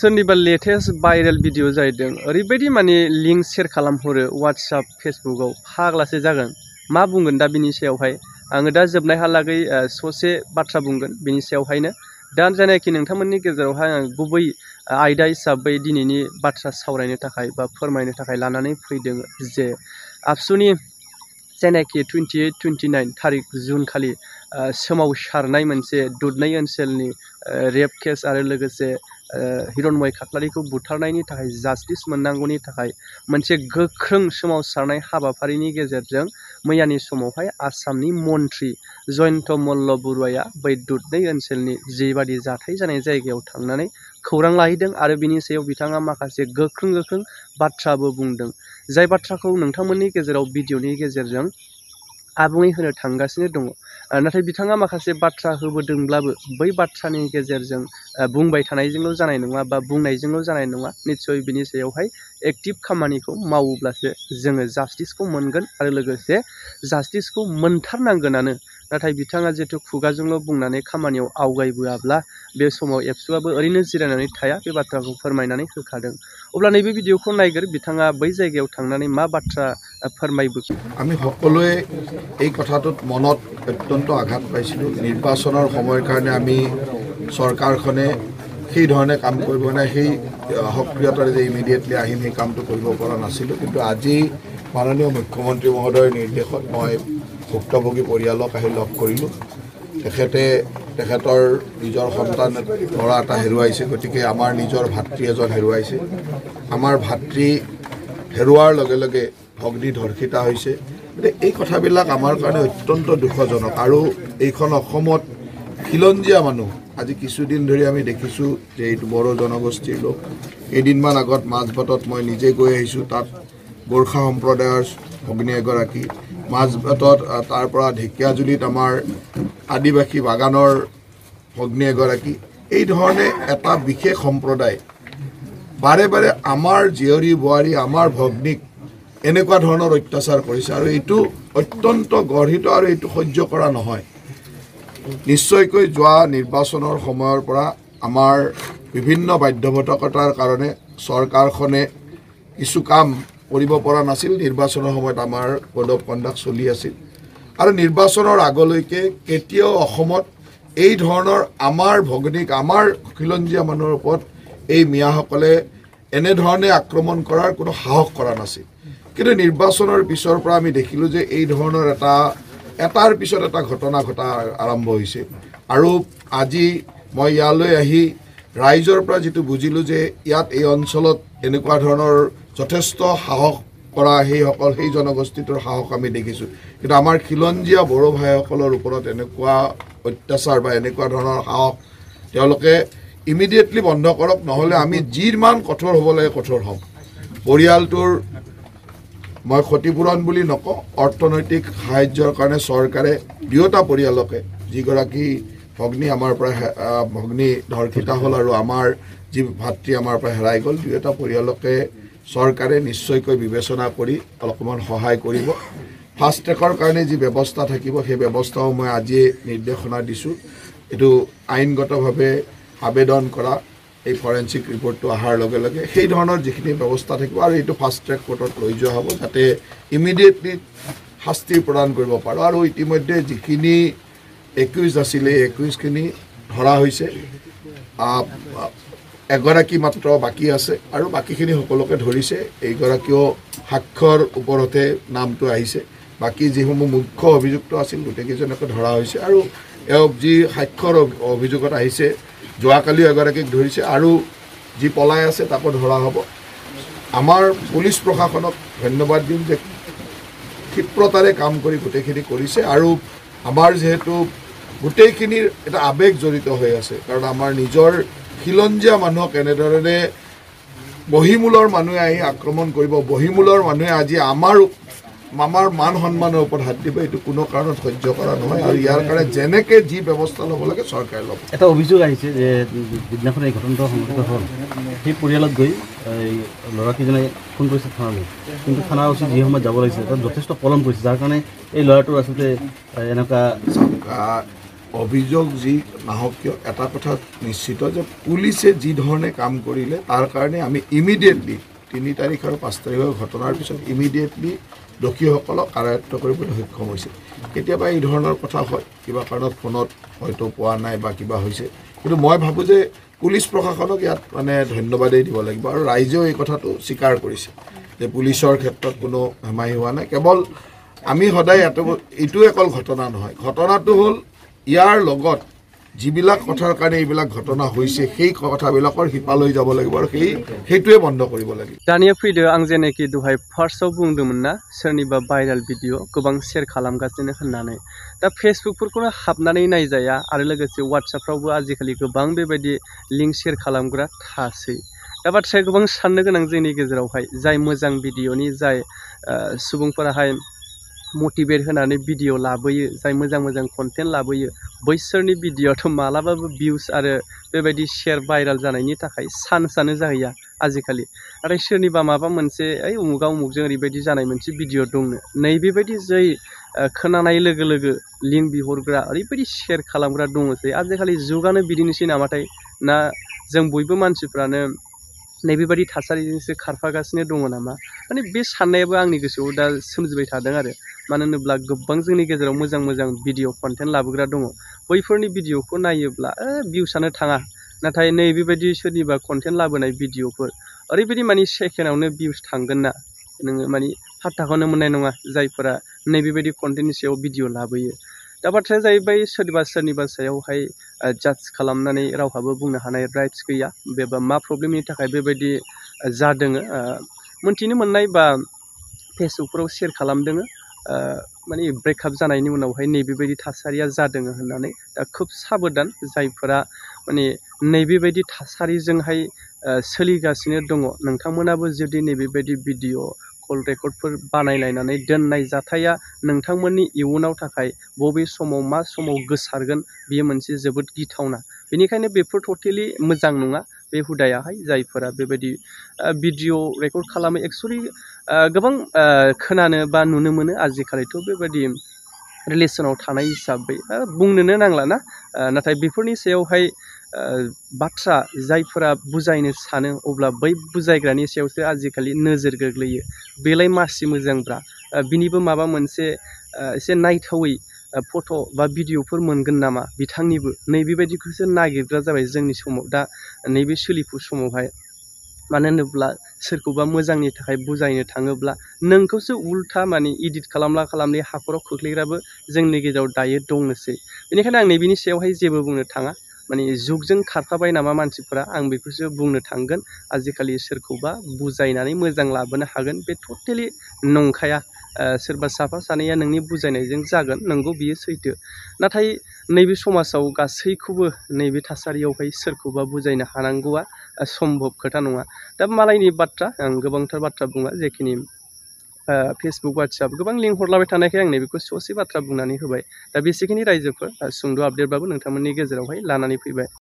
सोरनिबा latest viral video जाहैदों ओरैबायदि माने लिंक शेयार खालामहरो WhatsApp फेसबुकआव फाग्लासो जागोन मा बुंगोन दा बिनि सायावहाय आङो दा जोबनायहालागै ससे बाथ्रा बुंगोन बिनि सायावहायनो दा जायनाखि नोंथांमोननि गेजेरावहाय आं गुबै आयदा हिसाबै दिनैनि बाथ्रा सावरायनो थाखाय बा फोरमायनो थाखाय लानानै फैदों जे आबसुनि जायनाखि 28-29 थारिख जुन खालि सोमावसारनाय मोनसे दुधनै ओनसोलनि रेप केस आरो लोगोसे हिरनमय खाख्लारिखौ बुथारनायनि थाखाय जास्टिस मोननांगौनि थाखाय मोनसे गोख्रों सोमावसारनाय हाबाफारिनि गेजेरजों मैयानि समावहाय आसामनि मन्त्रि जयन्त मल्ल बरुवाया बै दुधनै ओनसोलनि जिबादि जाथाय जानाय जायगायाव थांनानै खौरां लाहैदों आरो बिनि सायाव बिथाङा माखासे गोख्रों बाथ्राबो बुंदों जाय बाथ्राखौ नोंथांमोननि गेजेराव भिडिअनि गेजेरजों आबुङै होनो थांगासिनो दङ नाथाय बिथाङा माखासे बाथ्रा होबोदोंब्लाबो बै बाथ्रानि गेजेरजों बुंबाय थानायजोंल' जानाय नङा बा बुंनायजोंल' जानाय नङा निस्सय बिनि सायावहाय एक्टिभ खामानिखौ मावोब्लासो जोङो जास्टिसखौ मोनगोन आरो लोगोसे जास्टिसखौ मोनथारनांगोनानो नाथाय बिथाङा जिहेतु खुगाजोंल' बुंनानै खामानियाव आवगायबोआब्ला बे समाव एबसुआबो ओरैनो जिरायनानै थाया बे बाथ्राखौ फोरमायनानै होखादों अब्ला नैबे भिडिअखौ नायगोर बिथाङा बै जायगायाव थांनानै मा बाथ्रा फोरमायबो আমি সকলোৱে এই কথাটোত মনত অত্যন্ত আঘাত পাইছিলোঁ নিৰ্বাচনৰ সময়ৰ কাৰণে আমি চৰকাৰখনে সেই ধৰণে কাম কৰিব নাই সেই সক্ৰিয়তাৰে যে ইমিডিয়েটলি আহিম সেই কামটো কৰিব পৰা নাছিলোঁ কিন্তু আজি মাননীয় মুখ্যমন্ত্ৰী মহোদয়ৰ নিৰ্দেশত মই ভুক্তভোগী পৰিয়ালক আহি লগ কৰিলোঁ তেখেতৰ নিজৰ সন্তান ল'ৰা এটা হেৰুৱাইছে গতিকে আমাৰ নিজৰ ভাতৃ এজন হেৰুৱাইছে আমাৰ ভাতৃ হেৰুৱাৰ লগে লগে ভগ্নী ধৰ্ষিতা হৈছে এই কথাবিলাক আমাৰ কাৰণে অত্যন্ত দুখজনক আৰু এইখন অসমত খিলঞ্জীয়া মানুহ আজি কিছুদিন ধৰি আমি দেখিছোঁ যে এইটো বড়ো জনগোষ্ঠীৰ লোক কেইদিনমান আগত মাজবাটত মই নিজে গৈ আহিছোঁ তাত গোৰ্খা সম্প্ৰদায়ৰ ভগ্নী এগৰাকী মাজবাটত তাৰ পৰা ঢেকীয়াজুলিত আমাৰ আদিবাসী বাগানৰ ভগ্নী এগৰাকী এই ধৰণে এটা বিশেষ সম্প্ৰদায় বাৰে বাৰে আমাৰ জীয়ৰী বোৱাৰী আমাৰ ভগ্নীক এনেকুৱা ধৰণৰ অত্যাচাৰ কৰিছে আৰু এইটো অত্যন্ত গৰ্হিত আৰু এইটো সহ্য কৰা নহয় নিশ্চয়কৈ যোৱা নিৰ্বাচনৰ সময়ৰ পৰা আমাৰ বিভিন্ন বাধ্যবাধকতাৰ কাৰণে চৰকাৰখনে কিছু কাম কৰিব পৰা নাছিল নিৰ্বাচনৰ সময়ত আমাৰ কোড অফ কণ্ডাক্ট চলি আছিল আৰু নিৰ্বাচনৰ আগলৈকে কেতিয়াও অসমত এই ধৰণৰ আমাৰ ভগ্নীক আমাৰ খিলঞ্জীয়া মানুহৰ ওপৰত এই মিয়াসকলে এনেধৰণে আক্ৰমণ কৰাৰ কোনো সাহস কৰা নাছিল কিন্তু নিৰ্বাচনৰ পিছৰ পৰা আমি দেখিলোঁ যে এই ধৰণৰ এটাৰ পিছত এটা ঘটনা ঘটা আৰম্ভ হৈছে আৰু আজি মই ইয়ালৈ আহি ৰাইজৰ পৰা যেটো বুজিলোঁ যে ইয়াত এই অঞ্চলত এনেকুৱা ধৰণৰ যথেষ্ট সাহস কৰা সেই জনগোষ্ঠীটোৰ সাহস আমি দেখিছোঁ কিন্তু আমাৰ খিলঞ্জীয়া বড়ো ভাইসকলৰ ওপৰত এনেকুৱা অত্যাচাৰ বা এনেকুৱা ধৰণৰ সাহস তেওঁলোকে ইমিডিয়েটলি বন্ধ কৰক নহ'লে আমি যিমান কঠোৰ হ'ব লাগে কঠোৰ হ'ম পৰিয়ালটোৰ মই ক্ষতিপূৰণ বুলি নকওঁ অৰ্থনৈতিক সাহায্যৰ কাৰণে চৰকাৰে দুয়োটা পৰিয়ালকে যিগৰাকী ভগ্নী আমাৰ পৰা ভগ্নী ধৰ্ষিতা হ'ল আৰু আমাৰ যি ভাতৃ আমাৰ পৰা হেৰাই গ'ল দুয়োটা পৰিয়ালকে চৰকাৰে নিশ্চয়কৈ বিবেচনা কৰি অলপমান সহায় কৰিব ফাষ্ট ট্ৰেকৰ কাৰণে যি ব্যৱস্থা থাকিব সেই ব্যৱস্থাও মই আজি নিৰ্দেশনা দিছোঁ এইটো আইনগতভাৱে আবেদন কৰা এই ফৰেনচিক ৰিপৰ্টটো অহাৰ লগে লগে সেই ধৰণৰ যিখিনি ব্যৱস্থা থাকিব আৰু এইটো ফাষ্ট ট্ৰেক কোৰ্টত লৈ যোৱা হ'ব যাতে ইমিডিয়েটলি শাস্তি প্ৰদান কৰিব পাৰোঁ আৰু ইতিমধ্যে যিখিনি একিউজ আছিলে একিউজখিনি ধৰা হৈছে এগৰাকী মাত্ৰ বাকী আছে আৰু বাকীখিনি সকলোকে ধৰিছে এইগৰাকীও সাক্ষৰ ওপৰতে নামটো আহিছে বাকী যিসমূহ মুখ্য অভিযুক্ত আছিল গোটেইকেইজনকে ধৰা হৈছে আৰু এওঁ যি সাক্ষৰ অভিযোগত আহিছে যোৱাকালি এগৰাকীক ধৰিছে আৰু যি পলাই আছে তাকো ধৰা হ'ব আমাৰ পুলিচ প্ৰশাসনক ধন্যবাদ দিম যে ক্ষিপ্ৰতাৰে কাম কৰি গোটেইখিনি কৰিছে আৰু আমাৰ যিহেতু গোটেইখিনিৰ এটা আৱেগ জড়িত হৈ আছে কাৰণ আমাৰ নিজৰ খিলঞ্জীয়া মানুহক এনেধৰণে বহিমূলৰ মানুহে আহি আক্ৰমণ কৰিব বহিমূলৰ মানুহে আজি আমাৰ মান সন্মানৰ ওপৰত হাত দিব এইটো কোনো কাৰণত সহ্য কৰা নহয় আৰু ইয়াৰ কাৰণে যেনেকৈ যি ব্যৱস্থা ল'ব লাগে চৰকাৰে ল'ব এটা অভিযোগ আহিছে যে যিদিনাখন এই ঘটনাটো সংঘটিত হ'ল সেই পৰিয়ালত গৈ ল'ৰাকেইজনে ফোন কৰিছে থানালৈ কিন্তু থানাৰ ওচৰত যি সময়ত যাব লাগিছে তাত যথেষ্ট পলম কৰিছে যাৰ কাৰণে এই ল'ৰাটোৰ আচলতে এনেকুৱা অভিযোগ যি নাহক কিয় এটা কথা নিশ্চিত যে পুলিচে যি ধৰণে কাম কৰিলে তাৰ কাৰণে আমি ইমিডিয়েটলি 3 তাৰিখ আৰু 5 তাৰিখৰ ঘটনাৰ পিছত ইমিডিয়েটলি দোষীসকলক কাৰায়ত্ব কৰিবলৈ সক্ষম হৈছে। কেতিয়াবা এই ধৰণৰ কথা হয়, কিবা কাৰণত ফোনত হয়তো পোৱা নাই বা কিবা হৈছে, কিন্তু মই ভাবোঁ যে পুলিচ প্ৰশাসনক ইয়াত মানে ধন্যবাদেই দিব লাগিব আৰু ৰাইজেও এই কথাটো স্বীকাৰ কৰিছে যে পুলিচৰ ক্ষেত্ৰত কোনো হেমাহি হোৱা নাই। কেৱল আমি সদায় এইটো অকল ঘটনা নহয়, ঘটনাটো হ'ল ইয়াৰ লগত যিবিলাক কথাৰ কাৰণে এইবিলাক ঘটনা হৈছে সেই কথাবিলাকৰ শিপালৈ যাব লাগিব আৰু সেইটোৱে বন্ধ কৰিব লাগিব। दानिया फैदो आं जेनेखि दहाय फार्स्टआव बुंदोंमोन ना सोरनिबा भाइराल भिडिअ गोबां शेयार खालामगासिनो होननानै दा फेसबुकफोरखौनो हाबनानै नायजाया आरो लोगोसे वाट्सएपफ्रावबो आजिखालि गोबां बेबायदि लिंक शेयार खालामग्रा थासै दा बाथ्राया गोबां साननो गोनां जोंनि गेजेरावहाय जाय मोजां भिडिअनि जाय सुबुंफोराहाय मटिभेट होनानै भिडिअ लाबोयो जाय मोजां मोजां कन्टेन्ट लाबोयो बैसोरनि भिडिअआथ' मालाबाबो भिउस आरो बेबायदि शेयार भाइराल जानायनि थाखाय चान्सआनो जाहैया आजिखालि नाथाय सोरनिबा माबा मोनसे ओइ उमुगा उमुगजों ओरैबायदि जानाय मोनसे भिडिअ दंनो नैबेबायदि जै खोनानाय लोगो लोगो लिंक बिहरग्रा ओरैबायदि शेयार खालामग्रा दङसै आजिखालि जुगानो बिदिनोसै नामाथाय ना जों बयबो मानसिफ्रानो नैबेबायदि थासारिजोंसो खारफागासिनो दङ नामा माने बे साननायाबो आंनि गोसोआव दा सोमजिबाय थादों आरो मानो होनोब्ला गोबां जोंनि गेजेराव मोजां मोजां भिडिअ कन्टेन्ट लाबोग्रा दङ बैफोरनि भिडिअखौ नायोब्ला भिउसानो थाङा नाथाय नैबेबायदि सोरनिबा कन्टेन्ट लाबोनाय भिडिअफोर ओरैबायदि माने सेकेन्डआवनो भिउस थांगोन ना नोङो माने फात्ताखौनो मोननाय नङा जायफोरा नैबेबायदि कन्टेन्टनि सायाव भिडिअ लाबोयो दा बाथ्राया जाहैबाय सोरनिबा सायावहाय जाज खालामनानै रावहाबो बुंनो हानाय राइट्स गैया बेबा मा प्रब्लेमनि थाखाय बेबायदि जादों मोनथिनो मोननाय बा फेसबुकफोराव शेयार खालामदों माने ब्रेकआप जानायनि उनावहाय नैबेबायदि थासारिया जादों होननानै दा खोब साबधान जायफोरा माने नैबेबायदि थासारिजोंहाय सोलिगासिनो दङ नोंथांमोनाबो जुदि नैबेबायदि भिडिअ कल रेकर्डफोर बानायलायनानै दोननाय जाथाया नोंथांमोननि इयुनाव थाखाय बबे समाव मा समाव गोसारगोन बेयो मोनसे जोबोद गिथावना बेनिखायनो बेफोर टटेलि मोजां नङा बे हुदायाहाय जायफोरा बेबायदि भिडिअ रेकर्ड खालामो एक्सुवेलि गोबां खोनानो बा नुनो मोनो आजिखालिथ' बेबायदि रिलेसनाव थानाय हिसाबै बुंनोनो नांला ना नाथाय बेफोरनि सायावहाय बाथ्रा जायफोरा बुजायनो सानो अब्ला बै बुजायग्रानि सायावसो आजिखालि नोजोर गोग्लैयो बेलाय मासि मोजांब्रा बिनिबो माबा मोनसे एसे नायथावै फट' बा भिडिअफोर मोनगोन नामा बिथांनिबो नैबेबायदिखौसो नागिरग्रा जाबाय जोंनि समाव दा नैबे सोलिफु समावहाय मानो होनोब्ला सोरखौबा मोजांनि थाखाय बुजायनो थाङोब्ला नोंखौसो उल्था माने इडिट खालामनानै हाखराव खोख्लैग्राबो जोंनि गेजेराव दायो दंनोसै बेनिखायनो आं नैबेनि सायावहाय जेबो बुंनो थाङा माने जुगजों खारफाबाय नामा मानसिफोरा आं बेखौसो बुंनो थांगोन आजिखालि सोरखौबा बुजायनानै मोजां लाबोनो हागोन बे टटेलि नंखाया सोरबा साफा सानैया नोंनि बुजायनायजों जागोन नंगौ बियो सैथो नाथाय नैबे समाजाव गासैखौबो नैबे थासारियावहाय सोरखौबा बुजायनो हानांगौआ सम्भब खोथा नङा दा मालायनि बाथ्रा आं गोबांथार बाथ्रा बुङा जेखिनि फेसबुक वाट्सएप गोबां लिंक हरलाबाय थानायखाय आं नैबेखौ ससे बाथ्रा बुंनानै होबाय दा बेसेखिनि रायजोफोर सुंद' आपडेटबाबो नोंथांमोननि गेजेरावहाय लानानै फैबाय।